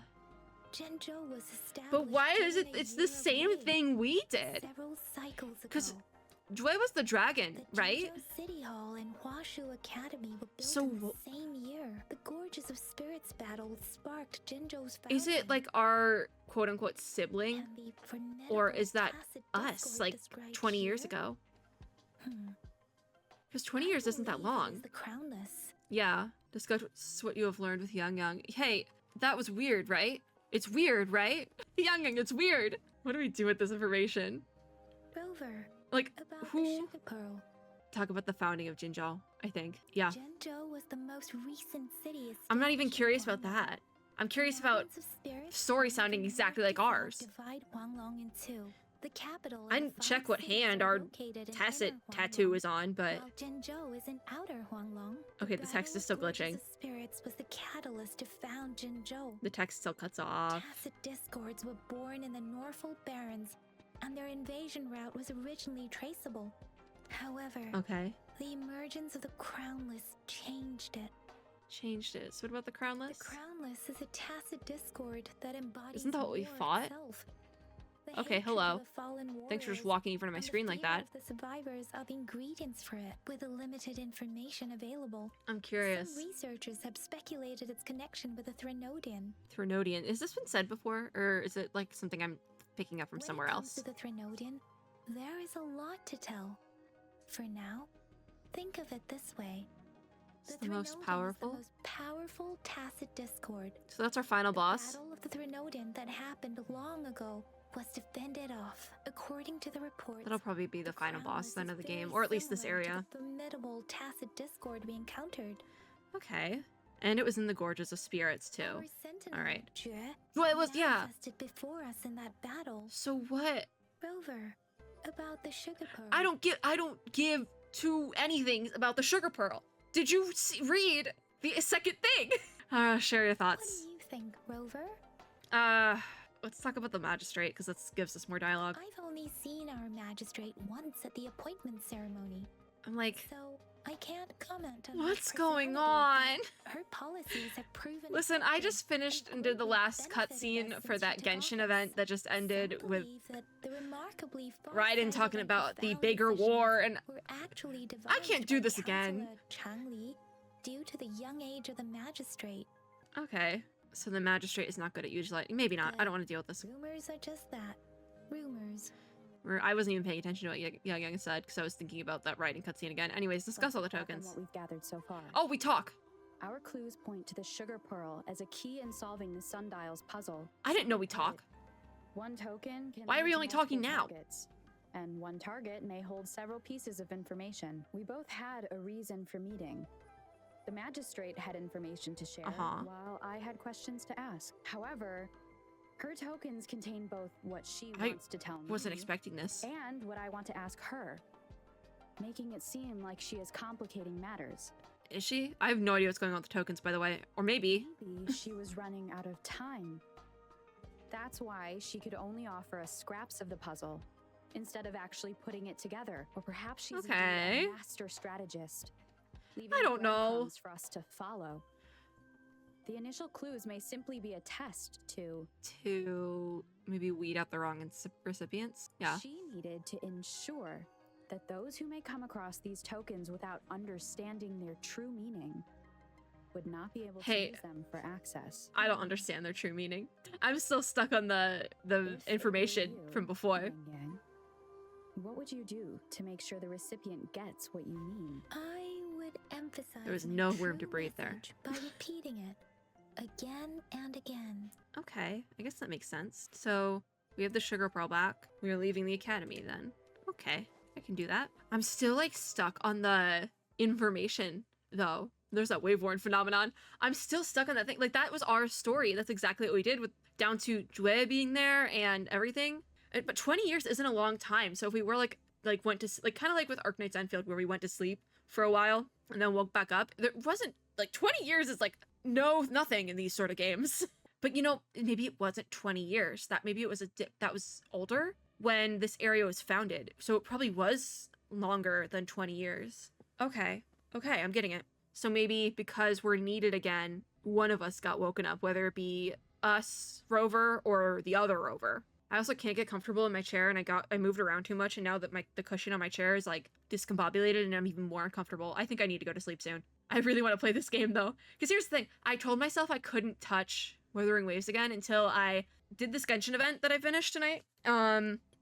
Jinzhou was established. But why is it? during a It's the year of same wait thing we did. Several cycles ago. 'Cause Jue was the dragon, The right? Jinzhou City Hall and Huashu Academy were built So in the same year. The Gorges of Spirits battle sparked Jinzhou's Is it founding, like our quote-unquote sibling? and the Or frenetical is that tacit us, discord like described 20 years here? ago? Hmm. Because 20 I years isn't that believe it long. is the Crownless. Yeah, discuss what you have learned with Yang Yang. Hey, that was weird, right? It's weird, right? Yang Yang, it's weird. What do we do with this information? Rover, Like, about the who? Sugar Pearl. Talk about the founding of Jinzhou, I think. Yeah. Jinzhou was the most recent city. I'm not even established in curious about Huanglong. that. I'm curious about Alliance of Spirits story formed sounding in exactly north like to south ours. Divide Huanglong in two. The capital I and didn't the check 5 what cities hand are our located in tacit inner tattoo Huanglong, is on, but while Jinzhou is in outer Huanglong. okay, the text is still glitching. The Spirits was the catalyst to found Jinzhou. The text still cuts off. Tacit discords were born in the Norfolk Barrens, and their invasion route was originally traceable. However, Okay. the emergence of the Crownless changed it. Changed it. So what about the Crownless? The Crownless is a tacit discord that embodies Isn't that what we war fought? itself. The Okay, hatred hello. of the fallen Thanks for just warriors walking in front of my and the screen like fear that. of the survivors are the ingredients for it, with the limited information available. I'm curious. Some researchers have speculated its connection with the Threnodian. Threnodian. Has this been said before, or is it like something I'm picking up from When somewhere it comes else? to the Threnodian, there is a lot to tell. For now, think of it this way. It's the most Threnodian powerful? is the most powerful tacit discord. So that's our final The boss. battle of the Threnodian that happened long ago was to fend it off. According to the reports, That'll probably be the final crown boss list then is of the very game, or at least this similar to area. the formidable tacit discord we encountered. Okay. And it was in the Gorges of Spirits too. Our sentinel, Alright. Jue, Well, it was, yeah. manifested before us in that battle. So what? Rover, about the sugar pearl. I don't give two anything about the sugar pearl. Did you read the second thing? Share your What thoughts. do you think, Rover? Let's talk about the magistrate because that gives us more dialogue. I've only seen our magistrate once at the appointment ceremony, I'm like, so I can't comment on her what's going personality, on? but her policies have proven Listen, I effective just finished and did the greatly last benefited cutscene us for since that she took Genshin office. event that just ended Some with believe that the remarkably Raiden talking far-sighted about the and bigger profound war, and decisions were actually I can't devised do by this again. Counselor Changli due to the young age of the magistrate. okay. So the magistrate is not good at utilizing. Maybe not. I don't want to deal with this. Rumors are just that. Rumors. I wasn't even paying attention to what Young said because I was thinking about that Raiden cutscene again. Anyways, discuss all the Let's recap on tokens. What we've gathered so far. Oh, we talk. Our clues point to the sugar pearl as a key in solving the sundial's puzzle. I didn't know we talk. One token can Why are lead we to only talking multiple now? targets, and one target may hold several pieces of information. We both had a reason for meeting. The magistrate had information to share, while I had questions to ask. However, her tokens contain both what she I wants to tell me Wasn't expecting this. and what I want to ask her, making it seem like she is complicating matters. Is she? I have no idea what's going on with the tokens, by the way. Or maybe. Maybe she was running out of time. That's why she could only offer us scraps of the puzzle instead of actually putting it together. Or perhaps she's indeed Okay. a master strategist, leaving I don't know. breadcrumbs for us to follow. The initial clues may simply be a test to To maybe weed out the wrong recipients. Yeah. She needed to ensure that those who may come across these tokens without understanding their true meaning would not be able to Hey. use them for access. I don't understand their true meaning. I'm still stuck on the If it were information you, from before. Yang Yang, what would you do to make sure the recipient gets what you mean? I would emphasize There was my no room to true breathe there. message by repeating it again and again. Okay, I guess that makes sense. So we have the sugar pearl back. We are leaving the academy then. Okay, I can do that. I'm still like stuck on the information though. There's that wave worn phenomenon. I'm still stuck on that thing. Like that was our story. That's exactly what we did with down to Jue being there and everything. But 20 years isn't a long time. So if we were like went to like kind of like with Arknight's Enfield where we went to sleep for a while and then woke back up, there wasn't like 20 years is like nothing in these sort of games. But you know, maybe it wasn't 20 years. That maybe it was a dip that was older when this area was founded. So it probably was longer than 20 years. Okay, I'm getting it. So maybe because we're needed again, one of us got woken up, whether it be us, Rover, or the other Rover. I also can't get comfortable in my chair, and I moved around too much, and now that the cushion on my chair is like discombobulated and I'm even more uncomfortable. I think I need to go to sleep soon. I really want to play this game though. Because here's the thing, I told myself I couldn't touch Wuthering Waves again until I did this Genshin event that I finished tonight.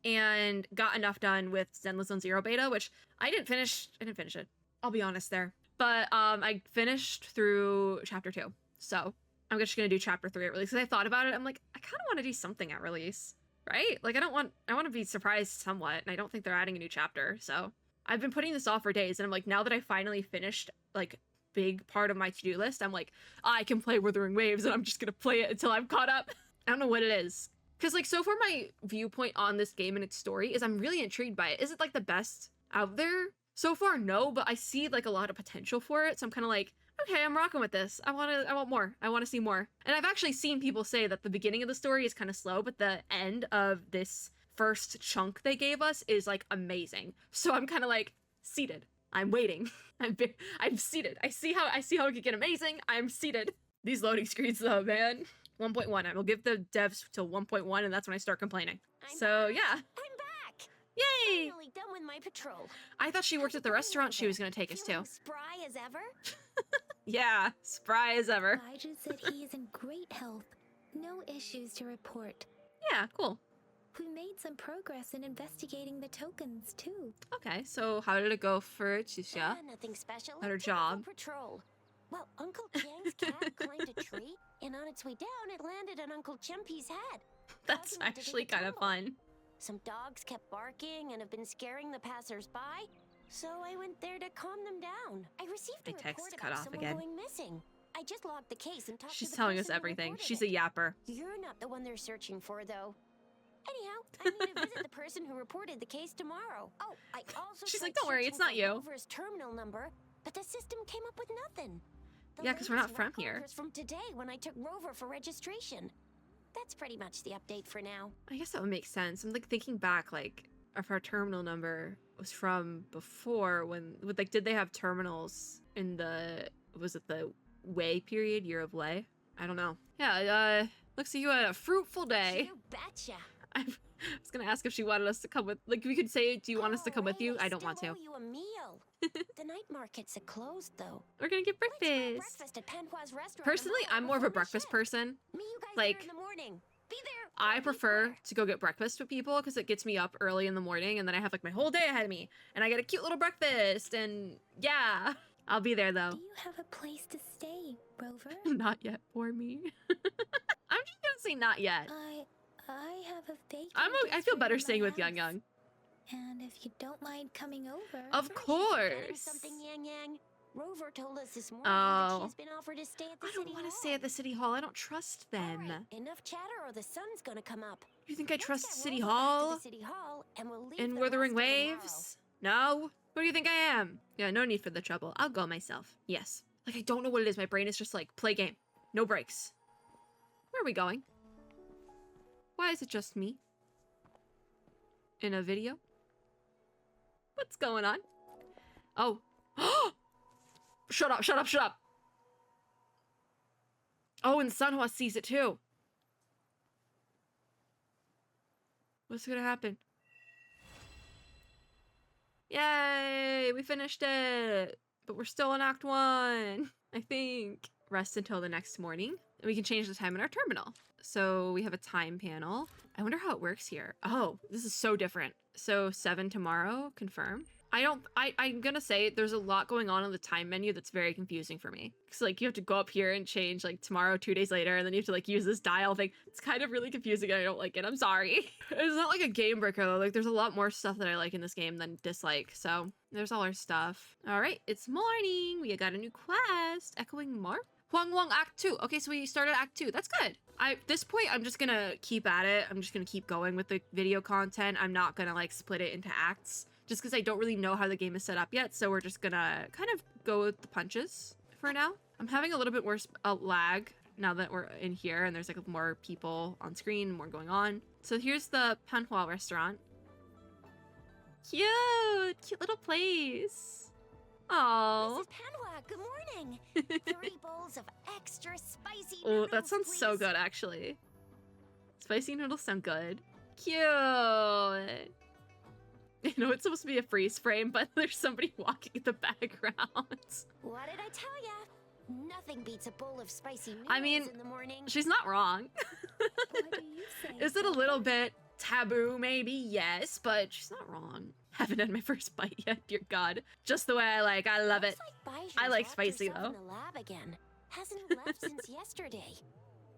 And got enough done with Zenless Zone Zero Beta, which I didn't finish it. I'll be honest there. But I finished through chapter 2. So I'm just gonna do chapter 3 at release. Because I thought about it, I'm like, I kind of want to do something at release, right? Like I want to be surprised somewhat, and I don't think they're adding a new chapter. So I've been putting this off for days, and I'm like, now that I finally finished like big part of my to-do list, I'm like, I can play Wuthering Waves, and I'm just gonna play it until I'm caught up. I don't know what it is. Because like so far my viewpoint on this game and its story is I'm really intrigued by it. Is it like the best out there? So far, no, but I see like a lot of potential for it. So I'm kind of like, okay, I'm rocking with this. I want more. I want to see more. And I've actually seen people say that the beginning of the story is kind of slow, but the end of this first chunk they gave us is like amazing. So I'm kind of like seated. I'm waiting. I'm seated. I see how it could get amazing. I'm seated. These loading screens though, man. 1.1. I will give the devs till 1.1 and that's when I start complaining. So yeah. I'm back. Yay! Finally done with my patrol. I thought she worked at the restaurant she was gonna take us to. Feeling spry as ever? Yeah, spry as ever. Elijah said he is in great health. No issues to report. Yeah, cool. We made some progress in investigating the tokens, too. Okay, so how did it go for Chixia? Nothing special. At her Typical job. Patrol. Well, Uncle Chang's cat climbed a tree, and on its way down, it landed on Uncle Chimpi's head. That's causing him to take actually a kind of tumble. fun. Some dogs kept barking and have been scaring the passers-by, so I went there to calm them down. I received a My text report cut about off someone again. going missing. I just logged the case and talked She's to the telling us person who everything. reported She's it. a yapper. You're not the one they're searching for, though. Anyhow, I'm going to visit the person who reported the case tomorrow. Oh, I also She's tried like, "Don't worry, it's not searching for you." Rover's terminal number, but the system came up with nothing. The Yeah, 'cause we're not latest from record here. was from today when I took Rover for registration. That's pretty much the update for now. I guess that would make sense. I'm like thinking back, like, if our terminal number was from before when, like, did they have terminals in the, was it the Wei period, year of Lei? I don't know. Yeah, looks like you had a fruitful day. You betcha. I was gonna ask if she wanted us to come with, like, we could say, do you want us to come with you? I don't want to. Owe you a meal. The night markets are closed, though. We're gonna get Let's grab breakfast. breakfast at Panhua's restaurant Personally, tomorrow I'm more of a before we breakfast shift. person. Meet you guys Like, there in the morning. Be there. I or be prefer square. to go get breakfast with people because it gets me up early in the morning and then I have like my whole day ahead of me and I get a cute little breakfast and yeah, I'll be there though. Do you have a place to stay, Rover? Not yet for me. I'm just gonna say not yet. I have a vacant I feel guest better room in staying my with Yang house. Yang. And if you don't mind coming over... Of Aren't you forgetting course. Something, Yang Yang. Rover told us this morning Oh. that she has been offered to stay at the I city don't want to hall. stay at the city hall. I don't trust them. All right, enough chatter or the sun's gonna come up. You think I Let's trust get City Rover back to Hall the city hall and we'll leave in the Wuthering rest for tomorrow. Waves? No. Who do you think I am? Yeah, no need for the trouble. I'll go myself. Yes. Like, I don't know what it is. My brain is just like, play game. No breaks. Where are we going? Why is it just me? In a video? What's going on? Oh. Shut up, shut up, shut up! Oh, and Sunhwa sees it too. What's gonna happen? Yay! We finished it! But we're still in Act 1, I think. Rest until the next morning. And we can change the time in our terminal. So we have a time panel. I wonder how it works here. Oh, this is so different. So 7 tomorrow, confirm. I'm gonna say there's a lot going on in the time menu that's very confusing for me. Cause like you have to go up here and change like tomorrow 2 days later and then you have to like use this dial thing. It's kind of really confusing and I don't like it. I'm sorry. It's not like a game breaker though. Like there's a lot more stuff that I like in this game than dislike. So there's all our stuff. All right, it's morning. We got a new quest. Echoing Mark? HUANGLONG Act 2. Okay, so we started Act 2. That's good. At this point, I'm just gonna keep at it. I'm just gonna keep going with the video content. I'm not gonna like split it into acts just because I don't really know how the game is set up yet. So we're just gonna kind of go with the punches for now. I'm having a little bit worse lag now that we're in here and there's like more people on screen, more going on. So here's the Panhua restaurant. Cute, cute little place. Oh. Mrs. Panhua, good morning. 3 bowls of extra spicy Oh, noodles, that sounds so please. good, actually. Spicy noodles sound good. Cute. You know, it's supposed to be a freeze frame, but there's somebody walking in the background. What did I tell ya? Nothing beats a bowl of spicy noodles I mean, in the morning. she's not wrong. What do you say? Is it a little bit taboo? Maybe, yes, but she's not wrong. Haven't had my first bite yet, dear God. Just the way I like. I love it. Looks like Baiju's I like locked spicy, herself though. in the lab again. Hasn't left since yesterday.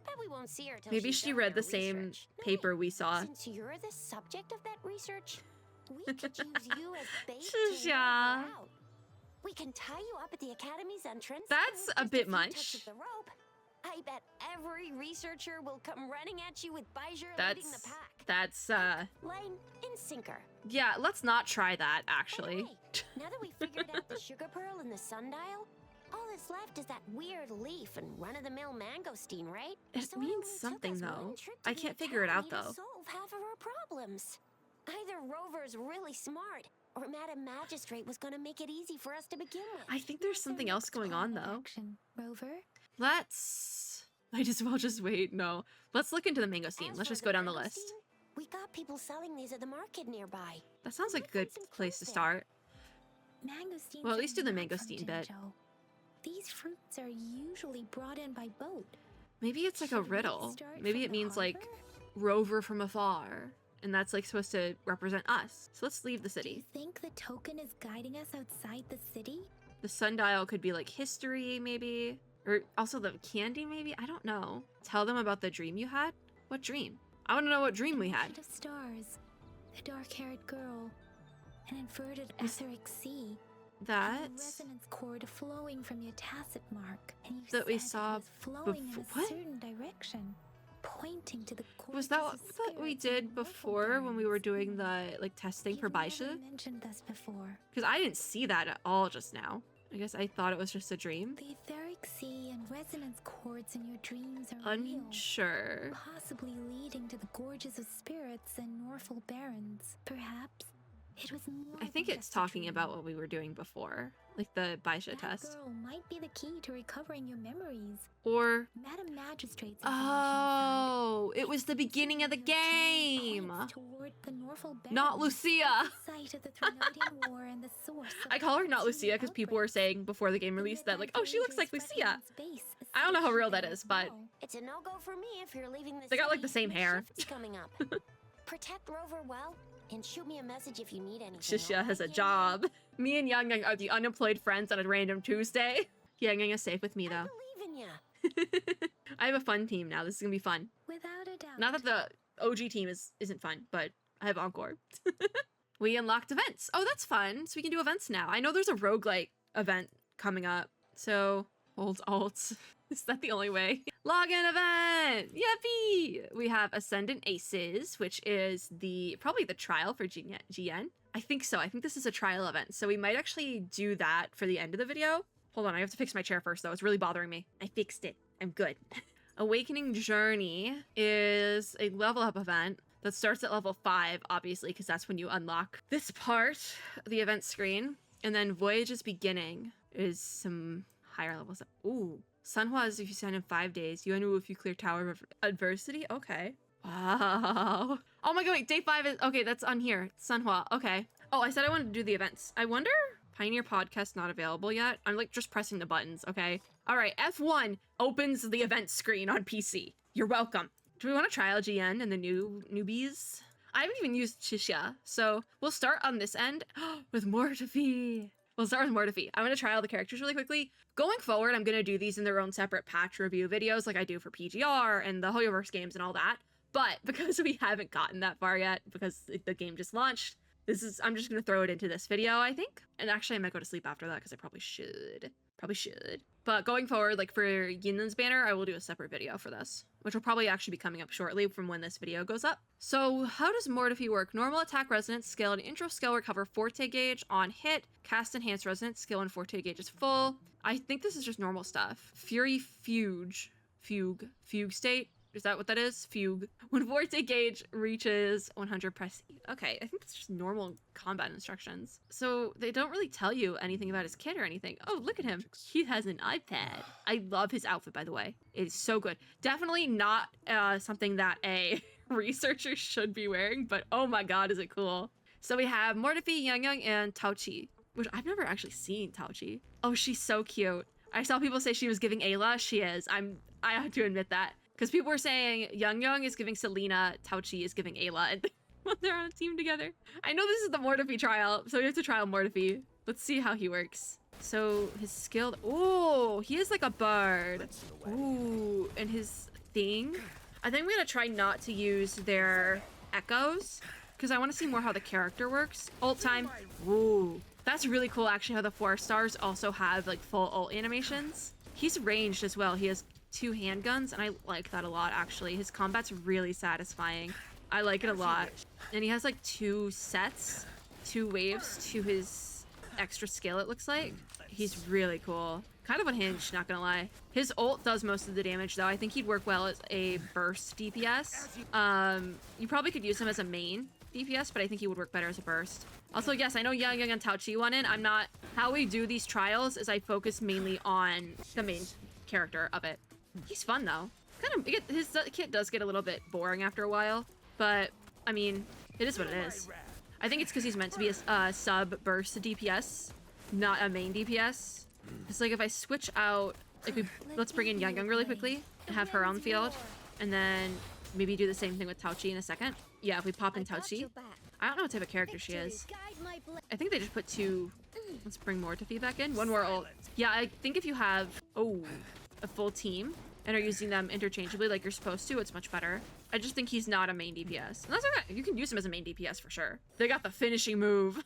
Bet we won't see her till Maybe she's she done read her the same research. No, paper we saw. Since you're the subject of that research, we could use you as bait to Shusha. lure her out. We can tie you up at the academy's entrance. That's and a with bit few much. touches of the rope, I bet every researcher will come running at you with Baizhi leading the pack. That's, Line and sinker. yeah, let's not try that, By the actually. way, now that we figured out the sugar pearl and the sundial, all that's left is that weird leaf and run-of-the-mill mangosteen, right? It So means only took something, us though. one trip to I the can't figure it out, academy to though. solve half of our problems. Either Rover's really smart, or Madam Magistrate was gonna make it easy for us to begin with. I think there's something else going on, though. Action, Rover. Let's... Might as well just wait. No. Let's look into the mango scene. As Let's for just go down the mangosteen, list. We got people selling these at the market nearby. That sounds like a good Find some place to fruit start. Mangosteens Well, at least do the are not from mangosteen bit. Jinzhou. These fruits are usually brought in by boat. Maybe it's like a Should we riddle. start Maybe from it the means like harbor? rover from afar. And that's like supposed to represent us. So let's leave the Do you city. think the token is guiding us outside the city? The sundial could be like history, maybe. Or also the candy, maybe? I don't know. Tell them about the dream you had? What dream? I want to know what dream we had. Ocean of stars, the dark-haired girl, an inverted etheric sea, and a That's... resonance cord flowing from your tacet mark, and you That we said saw it was flowing in a what? certain direction, pointing to the Was that gorgeous what we spirits in did the before when we were doing Wolfenbarns? the like testing for You've never Baisha? mentioned this before. Because I didn't see that at all just now. I guess I thought it was just a dream. The etheric sea and resonance cords in your dreams are real, Unsure. possibly leading to the gorges of spirits and Norful Barrens. Perhaps it was more I think than it's just a talking dream. about what we were doing before. Like the Baisha That test. girl might be the key to recovering your memories. Or... Madam Magistrate's Oh, it was the beginning of the game! Not Lucia! I call her not Lucia because people were saying before the game released that like, oh, she looks like Lucia. I don't know how real that is, but It's a no-go for me if you're leaving the They got, like, city. the same My hair. shift's coming up. Protect Rover well, and shoot me a message if you need anything. Shisha has a alright, job. Me and Yang Yang are the unemployed friends on a random Tuesday. Yang Yang is safe with me I though. believe in ya. I have a fun team now. This is gonna be fun. Without a doubt. Not that the OG team isn't fun, but I have Encore. We unlocked events. Oh, that's fun. So we can do events now. I know there's a roguelike event coming up. So hold alt. Is that the only way? Login event! Yippee! We have Ascendant Aces, which is probably the trial for GN. I think so. I think this is a trial event. So we might actually do that for the end of the video. Hold on, I have to fix my chair first though. It's really bothering me. I fixed it. I'm good. Awakening Journey is a level up event that starts at level 5, obviously, because that's when you unlock this part of the event screen. And then Voyage's Beginning is some higher levels. Ooh. Sunhua is if you sign in 5 days. Yuanu if you clear Tower of Adversity. Okay. Wow. Oh my god, wait, day 5 is... Okay, that's on here. Sunhua. Okay. Oh, I said I wanted to do the events. I wonder... Pioneer Podcast not available yet? I'm like just pressing the buttons, okay? All right, F1 opens the event screen on PC. You're welcome. Do we want to trial GN and the newbies? I haven't even used Shisha, so we'll start on this end with Mortifi. We'll start with Mortifi. I'm going to trial the characters really quickly. Going forward, I'm going to do these in their own separate patch review videos like I do for PGR and the Hoyoverse games and all that. But because we haven't gotten that far yet, because the game just launched, I'm just gonna throw it into this video, I think. And actually I might go to sleep after that because I probably should. But going forward, like for Yinlin's banner, I will do a separate video for this, which will probably actually be coming up shortly from when this video goes up. So how does Mortifi work? Normal attack resonance skill and intro skill recover forte gauge on hit. Cast enhanced resonance skill and forte gauge is full. I think this is just normal stuff. Fury fugue state. Is that what that is? Fugue. When forte gauge reaches 100, press E. Okay, I think that's just normal combat instructions. So they don't really tell you anything about his kit or anything. Oh, look at him. He has an iPad. I love his outfit, by the way. It is so good. Definitely not something that a researcher should be wearing, but oh my god, is it cool. So we have Mortifi, Yang Yang, and Taochi, which I've never actually seen Taochi. Oh, she's so cute. I saw people say she was giving Ayla. She is. I have to admit that. Because people were saying Yang Yang is giving Selena, Taochi is giving Ayla, and when they're on a team together. I know this is the Mortifi trial, so we have to trial Mortifi. Let's see how he works. So his skill, oh, he is like a bard. Ooh, and his thing. I think I'm gonna try not to use their echoes, because I want to see more how the character works. Ult time. Ooh, that's really cool actually how the 4 stars also have like full ult animations. He's ranged as well. He has 2 handguns, and I like that a lot actually. His combat's really satisfying. I like it a lot. And he has like 2 sets, 2 waves to his extra skill, it looks like. He's really cool. Kind of unhinged, not gonna lie. His ult does most of the damage though. I think he'd work well as a burst DPS. You probably could use him as a main DPS, but I think he would work better as a burst. Also, yes, I know Yang Yang and Taochi won in. How we do these trials is I focus mainly on the main character of it. He's fun though. His kit does get a little bit boring after a while, but I mean, it is what it is. I think it's because he's meant to be a sub burst DPS, not a main DPS. It's like if I switch out, like let's bring in Yangyang really quickly and have her on the field, and then maybe do the same thing with Taochi in a second. Yeah, if we pop in Taochi. I don't know what type of character she is. I think they just put 2. Let's bring more to feedback in. 1 more ult. Yeah, I think if you have, a full team and are using them interchangeably like you're supposed to, it's much better. I just think he's not a main DPS. And that's okay. You can use him as a main DPS for sure. They got the finishing move.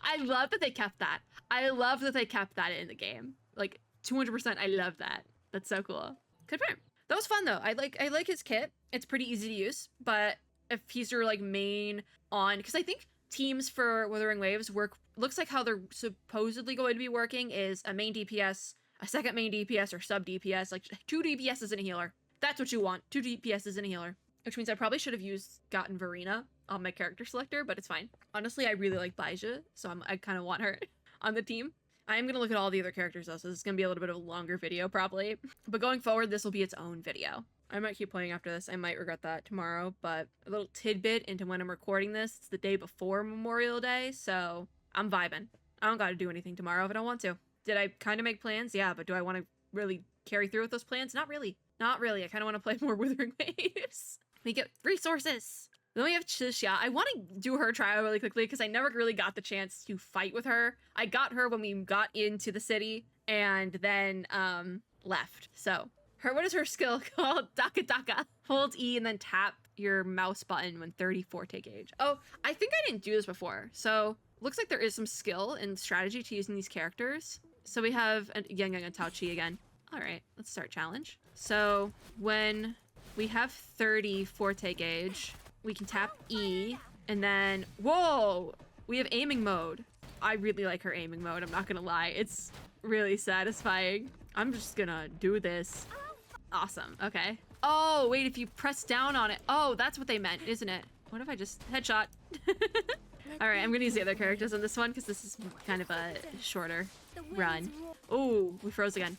I love that they kept that. I love that they kept that in the game. Like 200%, I love that. That's so cool. Confirm. That was fun though. I like his kit. It's pretty easy to use, but if he's your like main on, because I think teams for Wuthering Waves looks like how they're supposedly going to be working is a main DPS, a second main DPS, or sub DPS, like 2 DPSs and a healer. That's what you want. 2 DPSs and a healer. Which means I probably should have gotten Verena on my character selector, but it's fine. Honestly, I really like Baija, so I kind of want her on the team. I am going to look at all the other characters though, so this is going to be a little bit of a longer video probably. But going forward, this will be its own video. I might keep playing after this. I might regret that tomorrow, but a little tidbit into when I'm recording this. It's the day before Memorial Day, so I'm vibing. I don't got to do anything tomorrow if I don't want to. Did I kind of make plans? Yeah, but do I want to really carry through with those plans? Not really. Not really. I kind of want to play more Wuthering Waves. We get resources. Then we have Chisha. I want to do her trial really quickly because I never really got the chance to fight with her. I got her when we got into the city and then left. So what is her skill called? Daka Daka. Hold E and then tap your mouse button when 34 take gauge. Oh, I think I didn't do this before. So looks like there is some skill and strategy to using these characters. So we have Yangyang and Taochi again. All right, let's start challenge. So when we have 30 forte gauge, we can tap E and then, whoa, we have aiming mode. I really like her aiming mode. I'm not gonna lie. It's really satisfying. I'm just gonna do this. Awesome, okay. Oh, wait, if you press down on it. Oh, that's what they meant, isn't it? What if I just headshot? All right, I'm gonna use the other characters on this one because this is kind of a shorter run. Oh, we froze again.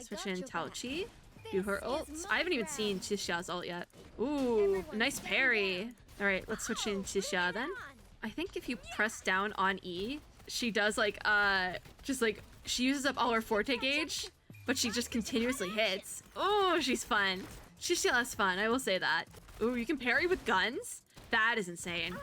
Switch in Taochi. Do her ults. I haven't even seen Chisha's ult yet. Ooh, nice parry. All right, let's switch in Chisha then. I think if you press down on E, she does like, she uses up all her forte gauge, but she just continuously hits. Oh, she's fun. Chisha's fun, I will say that. Ooh, you can parry with guns? That is insane.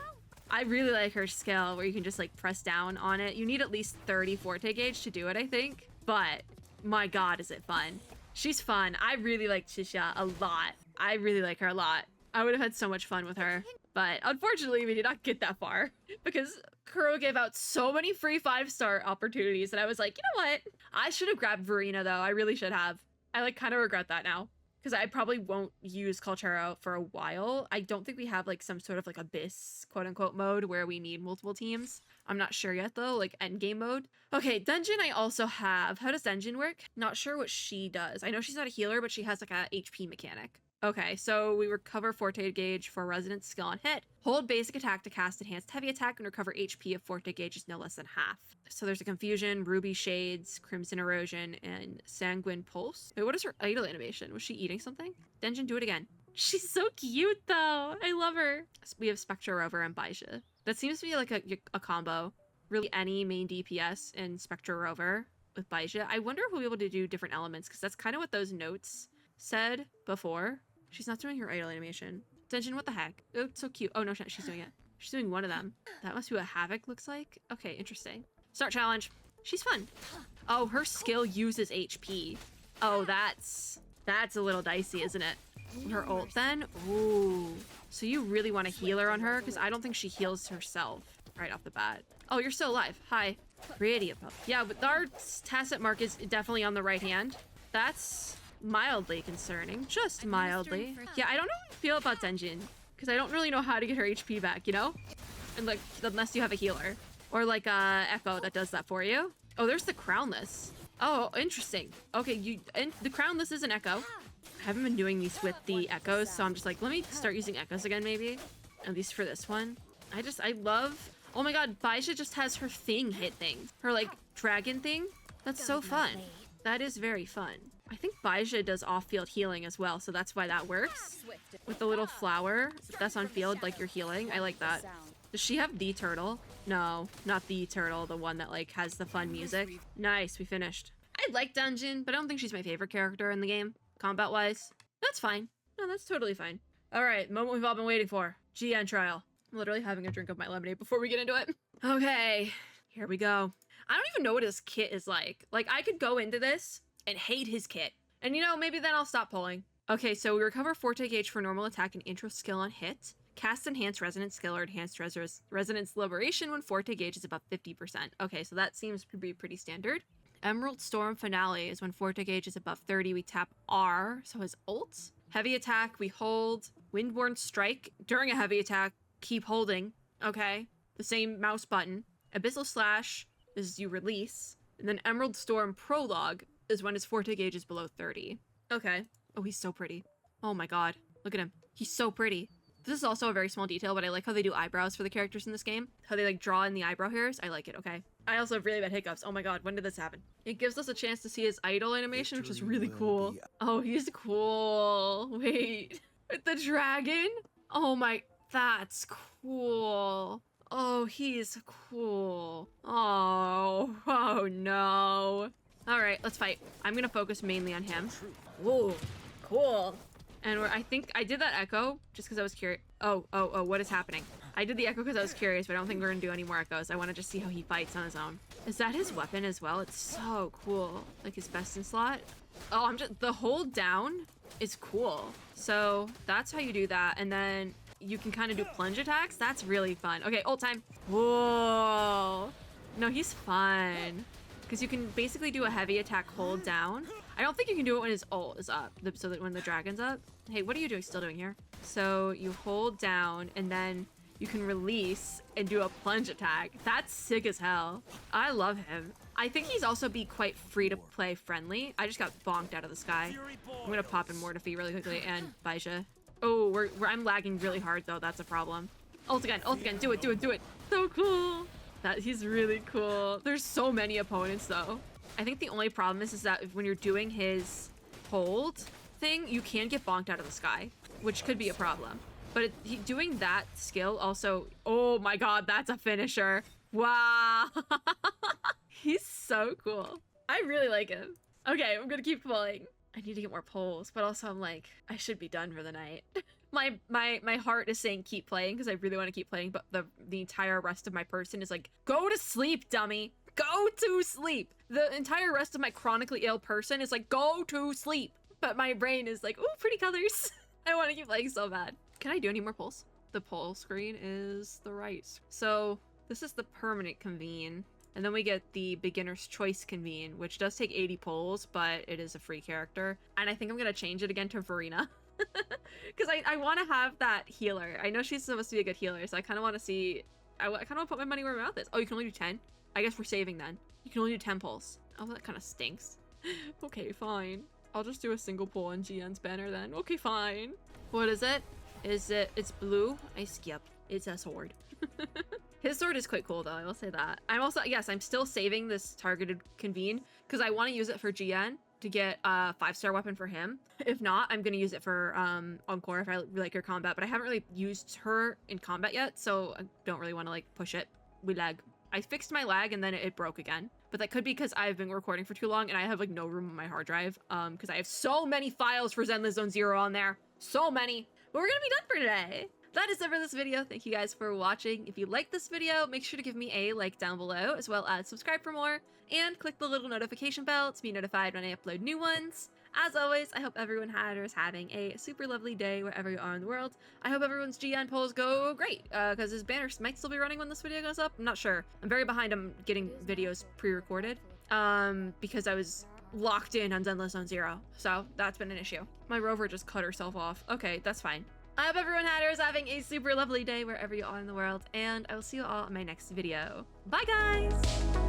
I really like her skill where you can just like press down on it. You need at least 30 forte gauge to do it, I think. But my God, is it fun. She's fun. I really like Chisha a lot. I really like her a lot. I would have had so much fun with her. But unfortunately, we did not get that far because Kuro gave out so many free 5-star opportunities. And I was like, you know what? I should have grabbed Verena though. I really should have. I like kind of regret that now because I probably won't use Culchero for a while. I don't think we have like some sort of like abyss quote unquote mode where we need multiple teams. I'm not sure yet though, like endgame mode. Okay, Dungeon I also have. How does Dungeon work? Not sure what she does. I know she's not a healer, but she has like a HP mechanic. Okay, so we recover forte gauge for resident skill on hit. Hold basic attack to cast enhanced heavy attack and recover HP if forte gauge is no less than half. So there's a Confusion, Ruby Shades, Crimson Erosion, and Sanguine Pulse. Wait, what is her idle animation? Was she eating something? Dungeon, do it again. She's so cute though. I love her. We have Spectre Rover and Baija. That seems to be like a combo. Really any main DPS and Spectre Rover with Baija. I wonder if we'll be able to do different elements because that's kind of what those notes said before. She's not doing her idle animation. Dungeon, what the heck? Oh, it's so cute. Oh no, she's doing it. She's doing one of them. That must be what Havoc looks like. Okay, interesting. Start challenge. She's fun. Oh, her skill uses HP. Oh, that's a little dicey, isn't it? Her ult then? Ooh. So you really want to heal her on her? Because I don't think she heals herself right off the bat. Oh, you're still alive. Hi. Pretty. Yeah, but our tacit mark is definitely on the right hand. That's mildly concerning. Just mildly. Yeah, I don't know how I feel about Dungeon. Because I don't really know how to get her HP back, you know? And like, unless you have a healer. Or like Echo that does that for you. Oh, there's the Crownless. Oh, interesting. Okay, and the Crownless is an Echo. I haven't been doing these with the Echoes, so I'm just like, let me start using Echoes again, maybe. At least for this one. I love... Oh my God, Baija just has her thing hit thing. Her like dragon thing. That's so fun. That is very fun. I think Baizha does off-field healing as well, so that's why that works. With the little flower that's on field, like you're healing. I like that. Does she have the turtle? No, not the turtle, the one that like has the fun music. Nice, we finished. I like Dungeon, but I don't think she's my favorite character in the game, combat-wise. That's fine. No, that's totally fine. All right, moment we've all been waiting for. GN trial. I'm literally having a drink of my lemonade before we get into it. Okay, here we go. I don't even know what his kit is like. Like, I could go into this and hate his kit. And you know, maybe then I'll stop pulling. Okay, so we recover Forte Gauge for normal attack and intro skill on hit. Cast Enhanced Resonance skill or Enhanced Resonance Liberation when Forte Gauge is above 50%. Okay, so that seems to be pretty standard. Emerald Storm Finale is when Forte Gauge is above 30. We tap R, so his ult. Heavy attack, we hold. Windborne Strike during a heavy attack, keep holding. Okay, the same mouse button. Abyssal Slash is you release. And then Emerald Storm Prologue is when his Forte Gauge is below 30. Okay. Oh, he's so pretty. Oh my god. Look at him. He's so pretty. This is also a very small detail, but I like how they do eyebrows for the characters in this game. How they like draw in the eyebrow hairs. I like it, okay? I also have really bad hiccups. Oh my god, when did this happen? It gives us a chance to see his idol animation, which is really cool. Oh, he's cool. Wait. With the dragon? Oh my... That's cool. Oh, he's cool. Oh no. All right, let's fight. I'm gonna focus mainly on him. Whoa, cool. And I think I did that echo just because I was curious. Oh, what is happening? I did the echo because I was curious, but I don't think we're gonna do any more echoes. I want to just see how he fights on his own. Is that his weapon as well? It's so cool. Like his best in slot. Oh, the hold down is cool. So that's how you do that. And then you can kind of do plunge attacks. That's really fun. Okay, ult time. Whoa. No, he's fun. Because you can basically do a heavy attack hold down. I don't think you can do it when his ult is up, so that when the dragon's up. Hey, what are you still doing here? So you hold down and then you can release and do a plunge attack. That's sick as hell. I love him. I think he's also be quite free to play friendly. I just got bonked out of the sky. I'm gonna pop in Mortify really quickly and Baizha. Oh, I'm lagging really hard though. That's a problem. Ult again, do it. So cool. He's really cool. There's so many opponents though. I think the only problem is that when you're doing his hold thing, you can get bonked out of the sky, which could be a problem. But doing that skill also, oh my god, that's a finisher. Wow. He's so cool. I really like him. Okay, I'm gonna keep pulling. I need to get more pulls, but also I'm like, I should be done for the night. My heart is saying keep playing because I really want to keep playing, but the entire rest of my person is like, go to sleep, dummy. Go to sleep. The entire rest of my chronically ill person is like, go to sleep. But my brain is like, ooh, pretty colors. I want to keep playing so bad. Can I do any more pulls? The pull screen is the right. So this is the permanent convene. And then we get the beginner's choice convene, which does take 80 pulls, but it is a free character. And I think I'm going to change it again to Verena. Because I want to have that healer. I know she's supposed to be a good healer, so I kind of want to see... I kind of want to put my money where my mouth is. Oh, you can only do 10? I guess we're saving then. You can only do 10 pulls. Oh, that kind of stinks. Okay, fine. I'll just do a single pull on GN's banner then. Okay, fine. What is it? It's blue? I skip. It's a sword. His sword is quite cool though, I will say that. I'm still saving this targeted convene because I want to use it for GN to get a 5-star weapon for him. If not, I'm going to use it for Encore if I really like her combat, but I haven't really used her in combat yet, so I don't really want to like push it. We lag. I fixed my lag and then it broke again. But that could be because I've been recording for too long and I have like no room on my hard drive because I have so many files for Zenless Zone Zero on there. So many. But we're going to be done for today. That is it for this video. Thank you guys for watching. If you liked this video, make sure to give me a like down below, as well as subscribe for more, and click the little notification bell to be notified when I upload new ones. As always, I hope everyone is having a super lovely day wherever you are in the world. I hope everyone's GN polls go great, because his banner might still be running when this video goes up. I'm not sure. I'm very behind on getting videos pre-recorded, because I was locked in on Zenless Zone Zero, so that's been an issue. My rover just cut herself off. Okay, that's fine. I hope everyone is having a super lovely day wherever you are in the world, and I will see you all in my next video. Bye, guys!